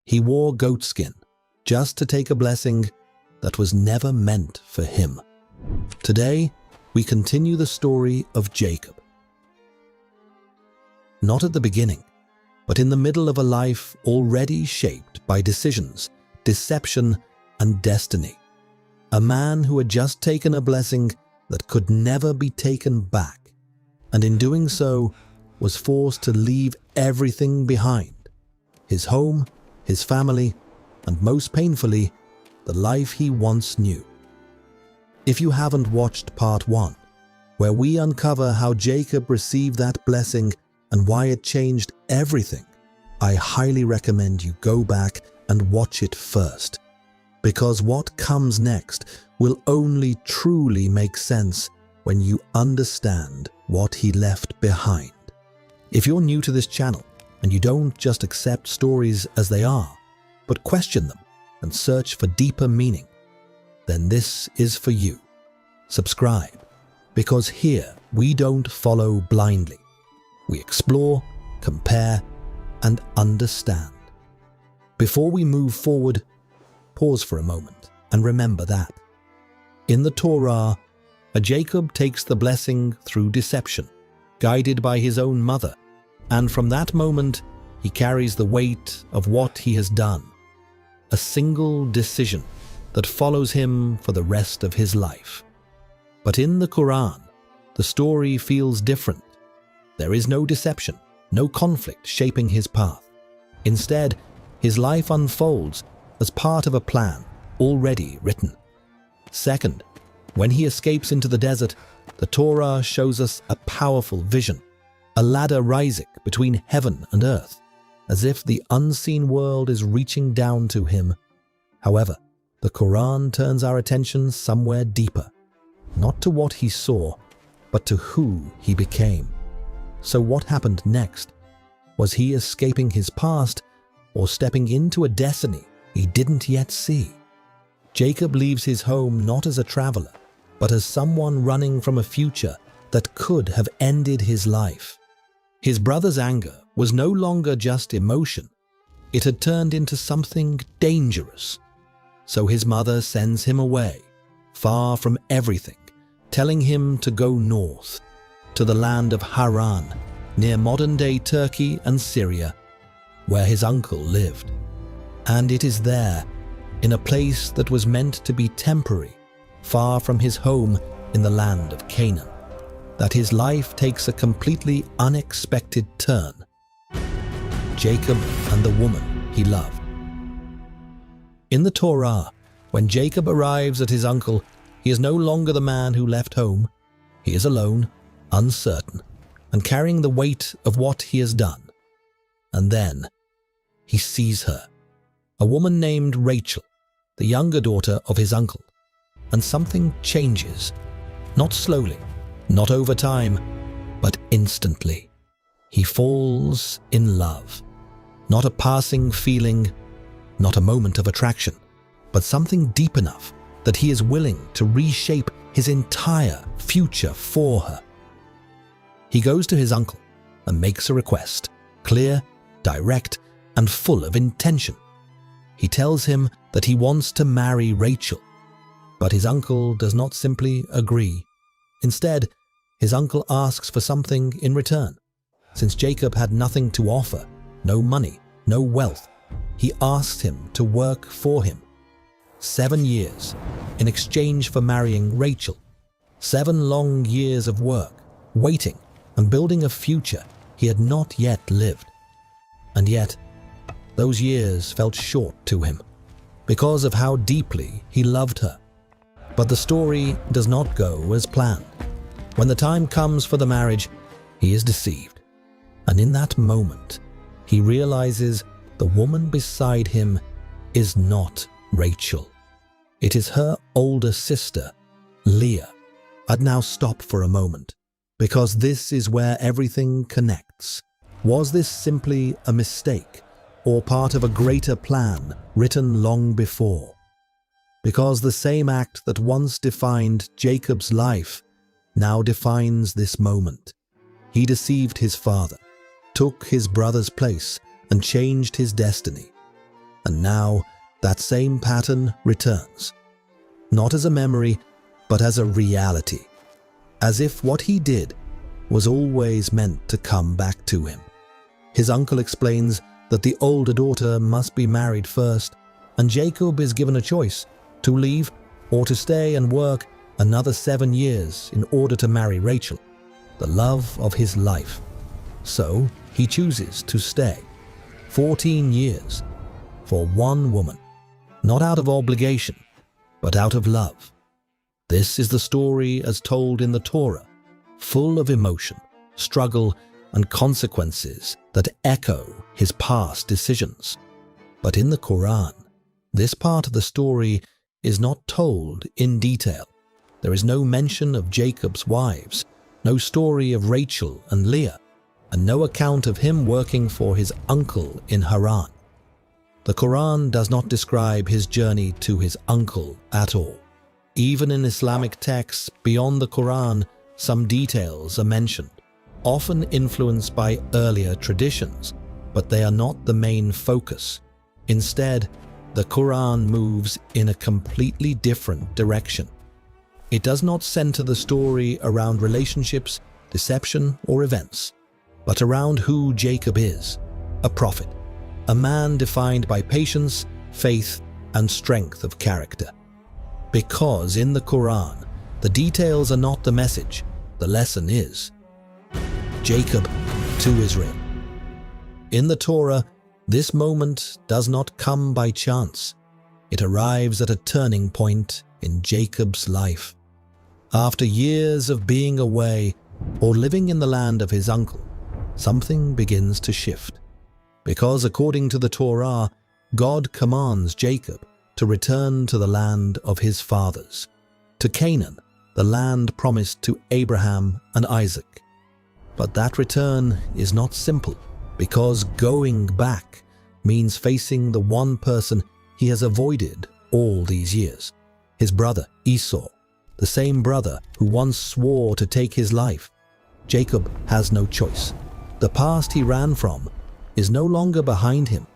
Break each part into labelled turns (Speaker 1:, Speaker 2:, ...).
Speaker 1: He wore goatskin just to take a blessing that was never meant for him. Today, we continue the story of Jacob. Not at the beginning, but in the middle of a life already shaped by decisions, deception, and destiny. A man who had just taken a blessing that could never be taken back, and in doing so was forced to leave everything behind: his home, his family, and most painfully, the life he once knew. If you haven't watched part 1, where we uncover how Jacob received that blessing and why it changed everything, I highly recommend you go back and watch it first, because what comes next will only truly make sense when you understand what he left behind. If you're new to this channel and you don't just accept stories as they are, but question them and search for deeper meaning, then this is for you. Subscribe, because here we don't follow blindly. We explore, compare, and understand. Before we move forward, pause for a moment and remember that in the Torah, Jacob takes the blessing through deception, guided by his own mother, and from that moment, he carries the weight of what he has done, a single decision that follows him for the rest of his life. But in the Quran, the story feels different. There is no deception, no conflict shaping his path. Instead, his life unfolds as part of a plan already written. Second, when he escapes into the desert, the Torah shows us a powerful vision, a ladder rising between heaven and earth, as if the unseen world is reaching down to him. However, the Quran turns our attention somewhere deeper, not to what he saw, but to who he became. So what happened next? Was he escaping his past or stepping into a destiny he didn't yet see? Jacob leaves his home not as a traveler, but as someone running from a future that could have ended his life. His brother's anger was no longer just emotion. It had turned into something dangerous. So his mother sends him away, far from everything, telling him to go north, to the land of Haran, near modern-day Turkey and Syria, where his uncle lived. And it is there, in a place that was meant to be temporary, far from his home in the land of Canaan, that his life takes a completely unexpected turn. Jacob and the woman he loved. In the Torah, when Jacob arrives at his uncle, he is no longer the man who left home. He is alone, uncertain, and carrying the weight of what he has done. And then he sees her, a woman named Rachel, the younger daughter of his uncle, and something changes, not slowly, not over time, but instantly. He falls in love. Not a passing feeling, not a moment of attraction, but something deep enough that he is willing to reshape his entire future for her. He goes to his uncle and makes a request, clear, direct, and full of intention. He tells him that he wants to marry Rachel, but his uncle does not simply agree. Instead, his uncle asks for something in return. Since Jacob had nothing to offer, no money, no wealth, he asked him to work for him. 7 years in exchange for marrying Rachel. 7 long years of work, waiting and building a future he had not yet lived. And yet, those years felt short to him because of how deeply he loved her. But the story does not go as planned. When the time comes for the marriage, he is deceived. And in that moment, he realizes the woman beside him is not Rachel. It is her older sister, Leah. I'd now stop for a moment, because this is where everything connects. Was this simply a mistake, or part of a greater plan written long before? Because the same act that once defined Jacob's life now defines this moment. He deceived his father, took his brother's place, and changed his destiny. And now that same pattern returns, not as a memory, but as a reality, as if what he did was always meant to come back to him. His uncle explains that the older daughter must be married first, and Yaqub is given a choice to leave or to stay and work another 7 years in order to marry Rachel, the love of his life. So he chooses to stay 14 years for one woman, not out of obligation, but out of love. This is the story as told in the Torah, full of emotion, struggle, and consequences that echo his past decisions. But in the Quran, this part of the story is not told in detail. There is no mention of Jacob's wives, no story of Rachel and Leah, and no account of him working for his uncle in Haran. The Quran does not describe his journey to his uncle at all. Even in Islamic texts beyond the Quran, some details are mentioned, often influenced by earlier traditions, but they are not the main focus. Instead, the Quran moves in a completely different direction. It does not center the story around relationships, deception, or events, but around who Yaqub is, a prophet, a man defined by patience, faith, and strength of character. Because in the Quran, the details are not the message, the lesson is. Yaqub to Israel. In the Torah, this moment does not come by chance. It arrives at a turning point in Jacob's life. After years of being away or living in the land of his uncle, something begins to shift. Because according to the Torah, God commands Yaqub to return to the land of his fathers, to Canaan, the land promised to Abraham and Isaac. But that return is not simple, because going back means facing the one person he has avoided all these years, his brother Esau, the same brother who once swore to take his life. Yaqub has no choice. The past he ran from is no longer behind him.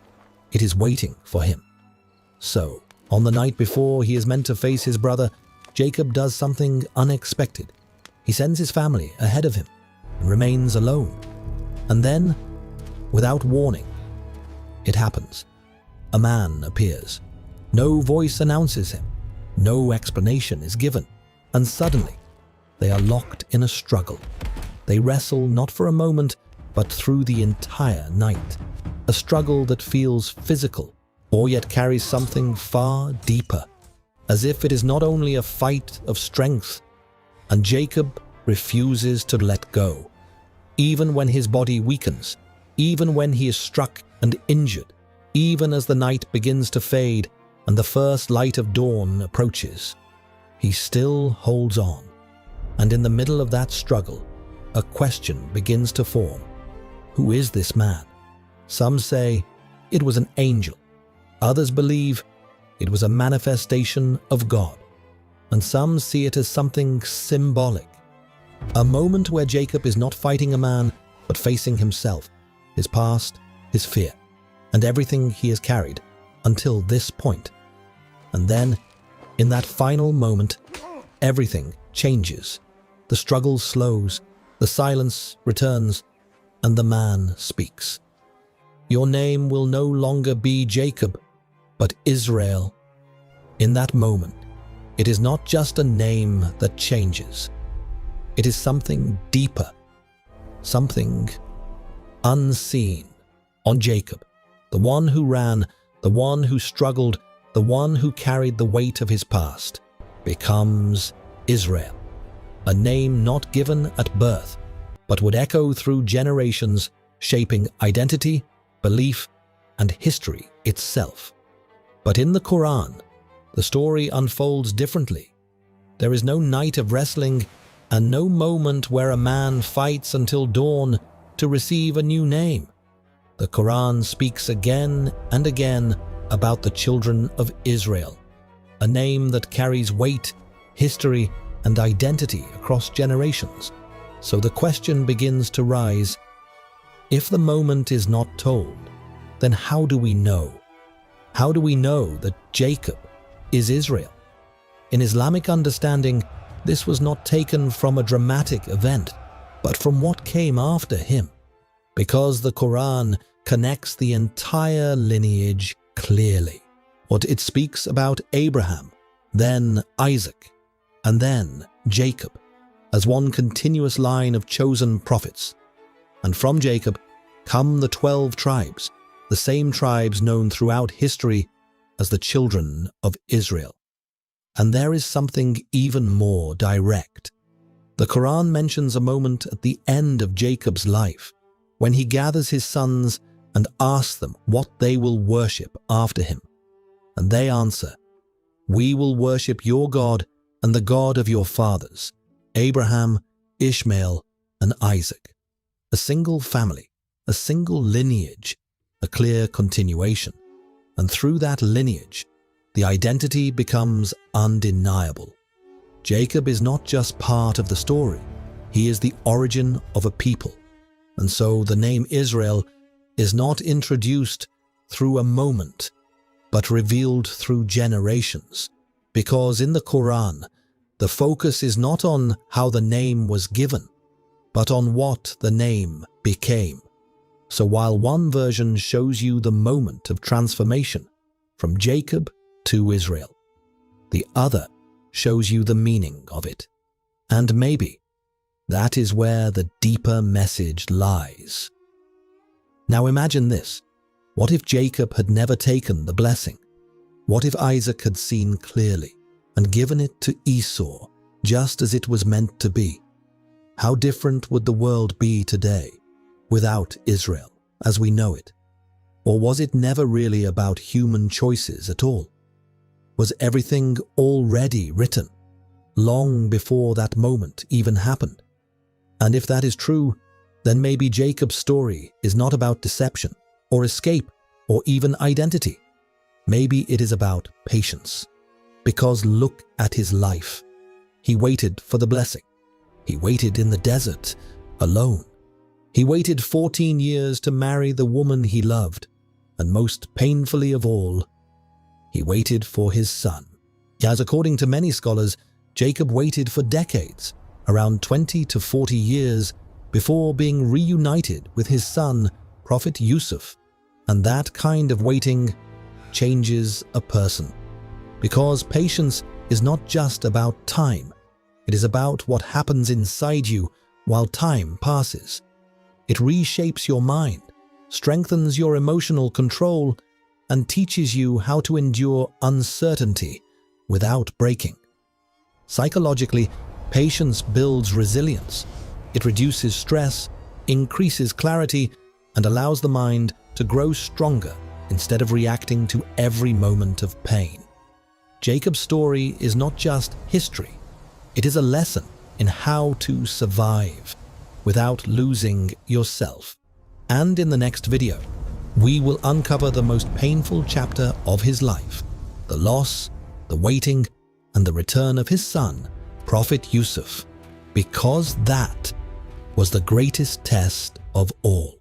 Speaker 1: It is waiting for him. So, on the night before he is meant to face his brother, Yaqub does something unexpected. He sends his family ahead of him and remains alone. And then, without warning, it happens. A man appears. No voice announces him. No explanation is given. And suddenly, they are locked in a struggle. They wrestle not for a moment, but through the entire night. A struggle that feels physical, or yet carries something far deeper, as if it is not only a fight of strength. And Yaqub refuses to let go. Even when his body weakens, even when he is struck and injured, even as the night begins to fade and the first light of dawn approaches, he still holds on. And in the middle of that struggle, a question begins to form. Who is this man? Some say it was an angel. Others believe it was a manifestation of God. And some see it as something symbolic. A moment where Yaqub is not fighting a man, but facing himself, his past, his fear, and everything he has carried until this point. And then, in that final moment, everything changes. The struggle slows, the silence returns, and the man speaks. Your name will no longer be Yaqub, but Israel. In that moment, it is not just a name that changes. It is something deeper, something unseen. On Yaqub, the one who ran, the one who struggled, the one who carried the weight of his past, becomes Israel, a name not given at birth, but would echo through generations, shaping identity, belief, and history itself. But in the Quran, the story unfolds differently. There is no night of wrestling and no moment where a man fights until dawn to receive a new name. The Quran speaks again and again about the children of Israel, a name that carries weight, history, and identity across generations. So the question begins to rise, if the moment is not told, then how do we know? How do we know that Jacob is Israel? In Islamic understanding, this was not taken from a dramatic event, but from what came after him, because the Quran connects the entire lineage clearly. What it speaks about Abraham, then Isaac, and then Jacob, as one continuous line of chosen prophets. And from Jacob come the 12 tribes, the same tribes known throughout history as the children of Israel. And there is something even more direct. The Quran mentions a moment at the end of Jacob's life, when he gathers his sons and asks them what they will worship after him. And they answer, "We will worship your God and the God of your fathers, Abraham, Ishmael, and Isaac." A single family, a single lineage, a clear continuation. And through that lineage, the identity becomes undeniable. Jacob is not just part of the story, he is the origin of a people. And so the name Israel is not introduced through a moment, but revealed through generations. Because in the Quran, the focus is not on how the name was given, but on what the name became. So while one version shows you the moment of transformation from Jacob to Israel, the other shows you the meaning of it. And maybe that is where the deeper message lies. Now imagine this. What if Jacob had never taken the blessing? What if Isaac had seen clearly and given it to Esau just as it was meant to be? How different would the world be today without Israel as we know it? Or was it never really about human choices at all? Was everything already written, long before that moment even happened? And if that is true, then maybe Jacob's story is not about deception or escape or even identity. Maybe it is about patience. Because look at his life. He waited for the blessing. He waited in the desert, alone. He waited 14 years to marry the woman he loved. And most painfully of all, he waited for his son. As according to many scholars, Jacob waited for decades, around 20 to 40 years, before being reunited with his son, Prophet Yusuf. And that kind of waiting changes a person. Because patience is not just about time. It is about what happens inside you while time passes. It reshapes your mind, strengthens your emotional control, and teaches you how to endure uncertainty without breaking. Psychologically, patience builds resilience. It reduces stress, increases clarity, and allows the mind to grow stronger instead of reacting to every moment of pain. Jacob's story is not just history. It is a lesson in how to survive without losing yourself. And in the next video, we will uncover the most painful chapter of his life, the loss, the waiting, and the return of his son, Prophet Yusuf, because that was the greatest test of all.